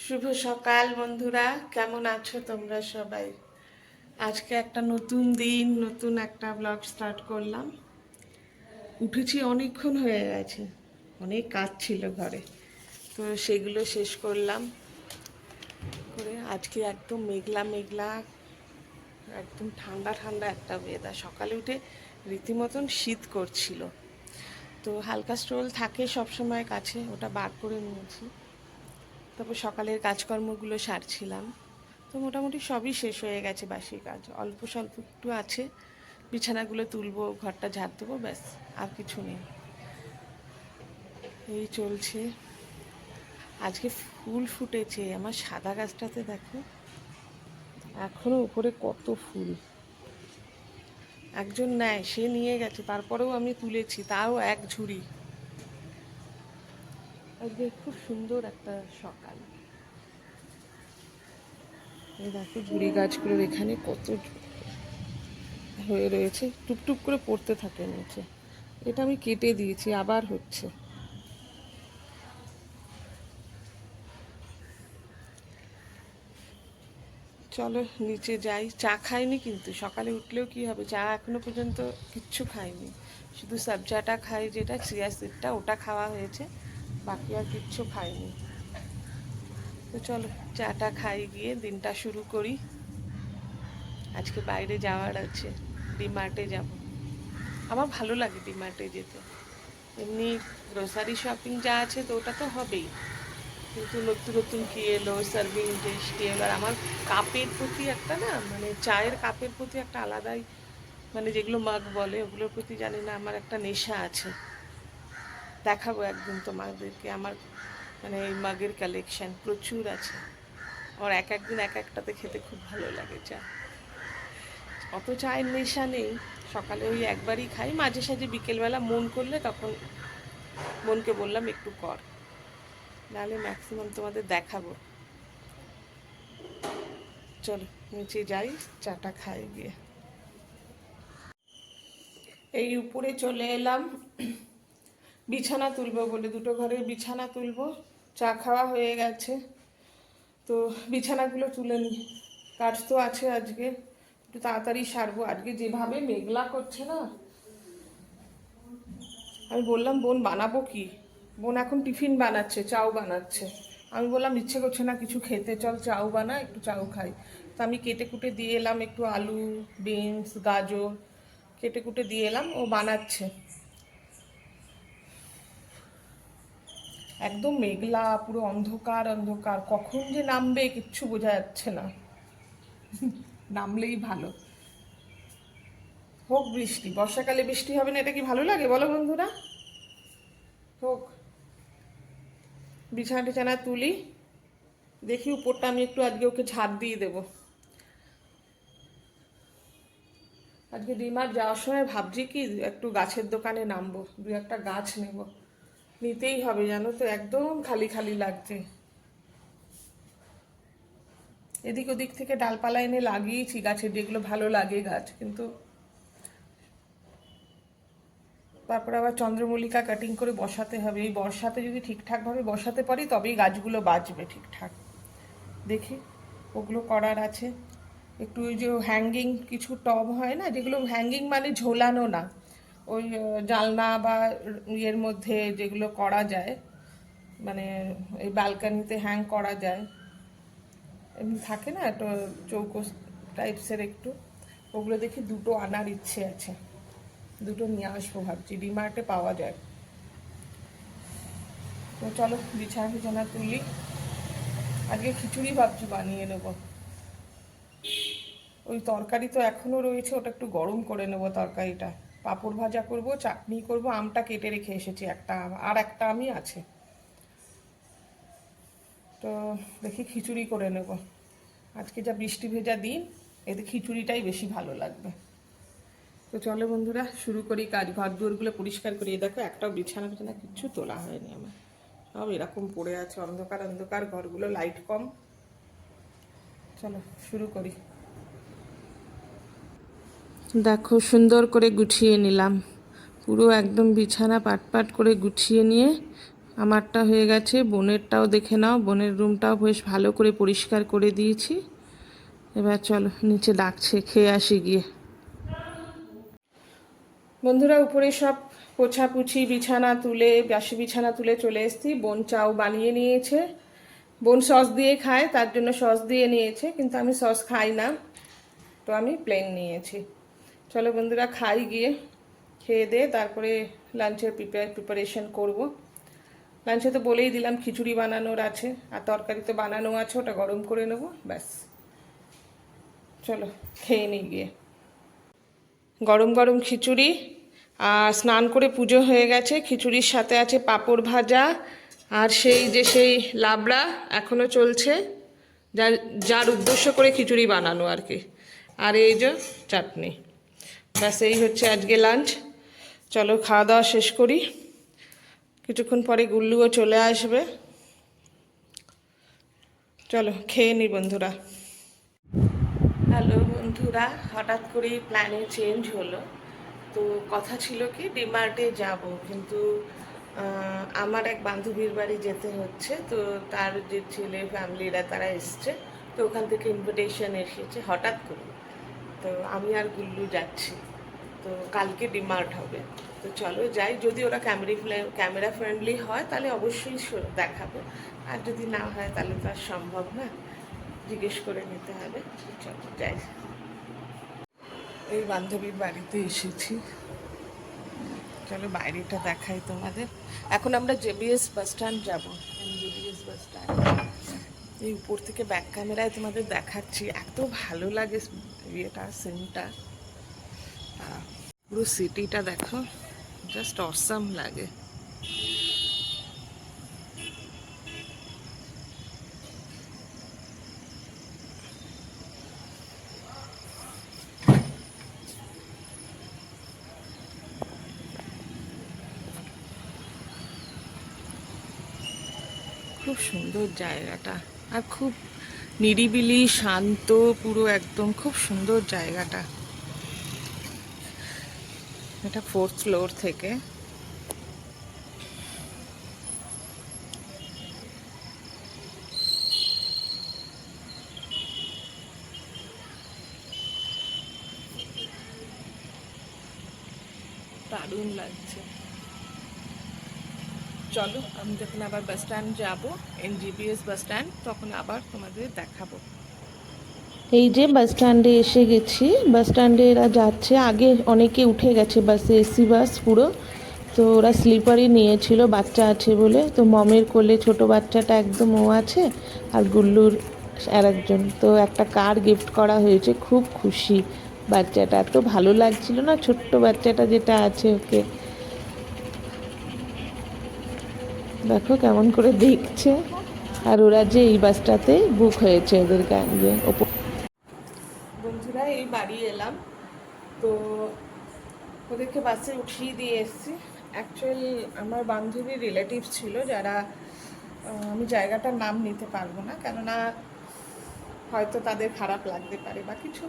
শুভ সকাল বন্ধুরা, কেমন আছো তোমরা সবাই? আজকে একটা নতুন দিন, নতুন একটা ব্লগ স্টার্ট করলাম। উঠেছি অনেকক্ষণ হয়ে গেছে, অনেক কাজ ছিল ঘরে, তো সেগুলো শেষ করলাম করে আজকে একদম মেঘলা মেঘলা, একদম ঠান্ডা ঠান্ডা একটা ওয়েদার। সকালে উঠে রীতিমতন শীত করছিল, তো হালকা স্টোল থাকে সবসময় কাছে, ওটা বার করে নিয়েছি। তারপর সকালের কাজকর্মগুলো সারছিলাম, তো মোটামুটি সবই শেষ হয়ে গেছে। বাসি কাজ অল্প স্বল্প একটু আছে, বিছানাগুলো তুলবো, ঘরটা ঝাড় দেবো, ব্যাস, আর কিছু নেই। এই চলছে। আজকে ফুল ফুটেছে আমার সাদা গাছটাতে, দেখো এখনো উপরে কত ফুল। একজন নেয়, সে নিয়ে গেছে, তারপরেও আমি তুলেছি, তাও এক ঝুড়ি। আজকে খুব সুন্দর একটা সকাল। এই দেখো ঝুড়ি গাছগুলোর এখানে কত হয়ে রয়েছে, টুপটুপ করে পড়তে থাকে নিচে। এটা আমি কেটে দিয়েছি, আবার হচ্ছে। চলো নিচে যাই। চা খাইনি কিন্তু, সকালে উঠলেও কি হবে, চা এখনো পর্যন্ত কিচ্ছু খাইনি। শুধু সবজাটা খাই, যেটা চিয়া সিডটা, ওটা খাওয়া হয়েছে, বাকি আর কিচ্ছু খাইনি। তো চলো চাটা খাই, গিয়ে দিনটা শুরু করি। আজকে বাইরে যাওয়ার আছে, ডিমার্টে যাব। আমার ভালো লাগে ডিমার্টে যেতে। এমনি গ্রোসারি শপিং যা আছে তো ওটা তো হবেই, কিন্তু নতুন নতুন কী এলো, সার্ভিং ডিশ কী এলো, আর আমার কাপের প্রতি একটা না, মানে চায়ের কাপের প্রতি একটা আলাদাই, মানে যেগুলো মাগ বলে ওগুলোর প্রতি জানি না আমার একটা নেশা আছে। দেখাবো একদিন তোমাদেরকে আমার, মানে এই মাগের কালেকশন প্রচুর আছে আমার। এক একদিন এক একটাতে খেতে খুব ভালো লাগে চা। অত চায়ের নেশা নেই, সকালে ওই একবারই খাই, মাঝে সাঝে বিকেলবেলা মন করলে তখন মনকে বললাম একটু কর, নাহলে ম্যাক্সিমাম তোমাদের দেখাবো। চলো নিচে যাই, চাটা খাই গিয়ে। এই উপরে চলে এলাম বিছানা তুলবো বলে, দুটো ঘরের বিছানা তুলবো। চা খাওয়া হয়ে গেছে, তো বিছানাগুলো তুলে নিই। কাজ তো আছে আজকে, একটু তাড়াতাড়ি সারবো। আজকে যেভাবে মেঘলা করছে না, আমি বললাম বোন বানাবো কি, বোন এখন টিফিন বানাচ্ছে, চাউ বানাচ্ছে। আমি বললাম ইচ্ছে করছে না কিছু খেতে, চল চাউ বানা, একটু চাউ খাই। তো আমি কেটে কুটে দিয়ে এলাম, একটু আলু, বিনস, গাজর কেটে কুটে দিয়ে এলাম, ও বানাচ্ছে। একদম মেঘলা, পুরো অন্ধকার অন্ধকার, কখন যে নামবে কিচ্ছু বোঝা যাচ্ছে না। নামলেই ভালো, হোক বৃষ্টি। বর্ষাকালে বৃষ্টি হবে না, এটা কি ভালো লাগে বলো বন্ধুরা? হোক। বিছানা টিছানা তুলি, দেখি উপরটা আমি একটু আজকে ওকে ঝাড় দিয়ে দেবো। আজকে ডিমার্ট যাওয়ার সময় ভাবছি কি একটু গাছের দোকানে নামবো, দু একটা গাছ নেব, নিতেই হবে জানো তো, একদম খালি খালি লাগছে। এদিক ওদিক থেকে ডালপালা এনে লাগিয়েছি গাছের, যেগুলো ভালো লাগে গাছ, কিন্তু তারপর আবার চন্দ্রমল্লিকা কাটিং করে বসাতে হবে। এই বর্ষাতে যদি ঠিকঠাকভাবে বসাতে পারি তবেই গাছগুলো বাঁচবে ঠিকঠাক। দেখি, ওগুলো করার আছে। একটু ওই যে হ্যাঙ্গিং কিছু টব হয় না, যেগুলো হ্যাঙ্গিং মানে ঝোলানো না, ওই জানলা বা ইয়ের মধ্যে যেগুলো করা যায়, মানে এই ব্যালকানিতে হ্যাং করা যায়, এমনি থাকে না একটা চৌকো টাইপসের একটু, ওগুলো দেখি দুটো আনার ইচ্ছে আছে। দুটো নিয়ে আসবো ভাবছি, ডিমার্টে পাওয়া যায়। তো চলো বিছানা বিছানা তুলি। আজকে খিচুড়ি ভাবছি বানিয়ে নেবো। ওই তরকারি তো এখনও রয়েছে, ওটা একটু গরম করে নেবো তরকারিটা। পাঁপড় ভাজা করব, চাটনি করব, আমটা কেটে রেখে এসেছি, একটা আম আর একটা আমই আছে। তো দেখি খিচুড়ি করে নেব। আজকে যা বৃষ্টি ভেজা দিন, এতে খিচুড়িটাই বেশি ভালো লাগবে। তো চলো বন্ধুরা শুরু করি কাজ। ঘর দুয়ারগুলো পরিষ্কার করি। দেখো একটাও বিছানা বিছানা কিচ্ছু তোলা হয়নি আমার, সব এরকম পড়ে আছে, অন্ধকার অন্ধকার, ঘরগুলো লাইট কম। চলো শুরু করি। দেখো সুন্দর করে গুছিয়ে নিলাম, পুরো একদম বিছানা পাট পাট করে গুছিয়ে নিয়ে আমারটা হয়ে গেছে, বোনেরটাও দেখে নাও। বোনের রুমটাও বেশ ভালো করে পরিষ্কার করে দিয়েছি। এবার চলো, নিচে ডাকছে, খেয়ে আসি গিয়ে। বন্ধুরা, উপরে সব পোছাপুছি, বিছানা তুলে, বাসি বিছানা তুলে চলে এসেছি। বোন চাও বানিয়ে নিয়েছে। বোন সস দিয়ে খায়, তার জন্য সস দিয়ে নিয়েছে, কিন্তু আমি সস খাই না, তো আমি প্লেন নিয়েছি। চলো বন্ধুরা, খাই গিয়ে। খেয়ে দিয়ে তারপরে লাঞ্চের প্রিপারেশন করব। লাঞ্চে তো বলেই দিলাম খিচুড়ি বানানোর আছে, আর তরকারি তো বানানো আছে, ওটা গরম করে নেবো ব্যাস। চলো খেয়ে নিই গিয়ে। গরম গরম খিচুড়ি, আর স্নান করে পুজো হয়ে গেছে। খিচুড়ির সাথে আছে পাঁপড় ভাজা, আর সেই লাবড়া এখনও চলছে, যার যার উদ্দেশ্য করে খিচুড়ি বানানো আর কি। আর এই যে চাটনি। ব্যাস, এই হচ্ছে আজকে লাঞ্চ। চলো খাওয়া দাওয়া শেষ করি। কিছুক্ষণ পরে গুল্লুও চলে আসবে। চলো খেয়ে নি বন্ধুরা। হ্যালো বন্ধুরা, হঠাৎ করেই প্ল্যানে চেঞ্জ হলো। তো কথা ছিল কি, ডিমার্টে যাব, কিন্তু আমার এক বান্ধবীর বাড়ি যেতে হচ্ছে। তো তার যে ছেলে ফ্যামিলিরা তারা এসছে, তো ওখান থেকে ইনভিটেশন এসেছে হঠাৎ করে। তো আমি আর গুল্লু যাচ্ছি। তো কালকে ডিমার্ট হবে, তো চলো যাই। যদি ওরা ক্যামেরা ফ্রেন্ডলি হয় তাহলে অবশ্যই দেখাবো, আর যদি না হয় তাহলে তো আর সম্ভব না, জিজ্ঞেস করে নিতে হবে। চলো যাই। এই বান্ধবীর বাড়িতে এসেছি। চলো বাইরেটা দেখাই তোমাদের। এখন আমরা জেবিএস বাস স্ট্যান্ড যাবো। জেবিএস বাস স্ট্যান্ড, এই উপর থেকে ব্যাক ক্যামেরায় তোমাদের দেখাচ্ছি। এত ভালো লাগে ইয়েটা, সিনটা, পুরো সিটিটা দেখো, জাস্ট অসাম লাগে। খুব সুন্দর জায়গাটা, আর খুব নিরিবিলি, শান্ত, পুরো একদম খুব সুন্দর জায়গাটা। এটা 4th ফ্লোর থেকে। দারুণ লাগছে। চলো, আমি যখন আবার বাস স্ট্যান্ড যাবো, এনজিবিএস বাস স্ট্যান্ড, তখন আবার তোমাদের দেখাবো। এই যে বাস স্ট্যান্ডে এসে গেছি। বাস স্ট্যান্ডে এরা যাচ্ছে, আগে অনেকে উঠে গেছে বাসে, এসি বাস পুরো। তো ওরা স্লিপারই নিয়েছিল, বাচ্চা আছে বলে। তো মমের কোলে ছোট বাচ্চাটা একদম ও আছে, আর গুল্লুর আর একজন। তো একটা কার গিফট করা হয়েছে, খুব খুশি বাচ্চাটা, এত ভালো লাগছিল না ছোট্ট বাচ্চাটা যেটা আছে ওকে। দেখো কেমন করে দেখছে। আর ওরা যে এই বাসটাতে বুক হয়েছে ওদের গাড়ি ওপর। বন্ধুরা, এই বাড়ি এলাম, তো ওদেরকে বাসে উঠিয়ে দিয়ে এসেছি। অ্যাকচুয়ালি আমার বান্ধবীর রিলেটিভস ছিল যারা, আমি জায়গাটার নাম নিতে পারবো না, কেননা হয়তো তাদের খারাপ লাগতে পারে বা কিছু।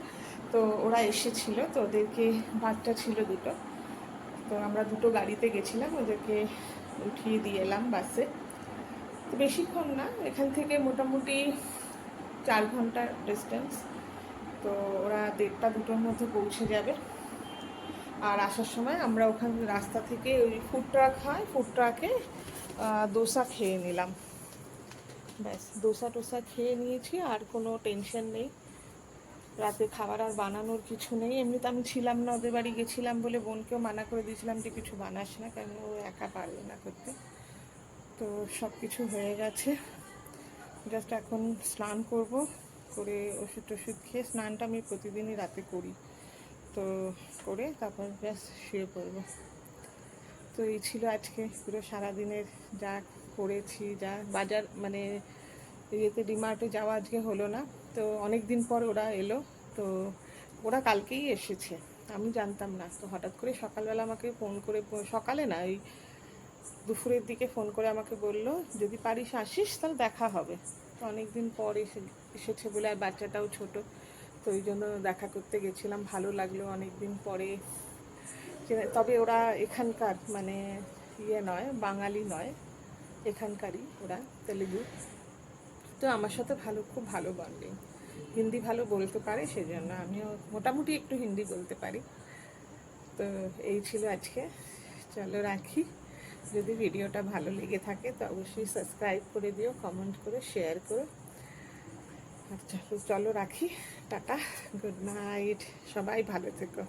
তো ওরা এসেছিল, তো ওদেরকে বাচ্চা ছিল দুটো, তো আমরা দুটো গাড়িতে গেছিলাম, ওদেরকে উঠিয়ে দিয়ে এলাম বাসে। তো বেশিক্ষণ না, এখান থেকে মোটামুটি 4 ঘন্টার ডিস্টেন্স। তো ওরা 1:30 2টোর মধ্যে পৌঁছে যাবে। আর আসার সময় আমরা ওখান রাস্তা থেকে ওই ফুড ট্রাক হয়, ফুড ট্রাকে দোসা খেয়ে নিলাম। ব্যাস, দোসা টোসা খেয়ে নিয়েছি, আর কোনো টেনশন নেই। রাতে খাবার আর বানানোর কিছু নেই। এমনিতে আমি ছিলাম না, ওদের বাড়ি গেছিলাম বলে বোনকেও মানা করে দিয়েছিলাম যে কিছু বানাস না, কেন ও একা পারবে না করতে। তো সব কিছু হয়ে গেছে, জাস্ট এখন স্নান করব, করে ওষুধ টষুধ খেয়ে, স্নানটা আমি প্রতিদিনই রাতে করি, তো করে তারপর ব্যাস শুয়ে পড়বো। তো এই ছিল আজকে পুরো সারাদিনের যা করেছি, যা বাজার মানে ইয়েতে ডিমার্টে যাওয়া আজকে হলো না। তো অনেক দিন পর ওরা এলো। তো ওরা কালকেই এসেছে, আমি জানতাম না। তো হঠাৎ করে সকালবেলা আমাকে ফোন করে, সকালে না, ওই দুপুরের দিকে ফোন করে আমাকে বলল, যদি পারিস আসিস তাহলে দেখা হবে। তো অনেক দিন পর এসেছে বলে, আর বাচ্চাটাও ছোট, তো ওই জন্য দেখা করতে গেছিলাম। ভালো লাগলো অনেক দিন পরে। তবে ওরা এখানকার মানে ইয়ে নয়, বাঙালি নয়, এখানকারই, ওরা তেলেগু। তো আমার সাথে খুব ভালো বন্ডিং। হিন্দি ভালো বলতে পারে, সেজন্য আমিও মোটামুটি একটু হিন্দি বলতে পারি। তো এই ছিল আজকে। চলো রাখি। যদি ভিডিওটা ভালো লেগে থাকে তো অবশ্যই সাবস্ক্রাইব করে দিও, কমেন্ট করে শেয়ার করো। আর চলো চলো রাখি। টাটা, গুড নাইট, সবাই ভালো থেকো।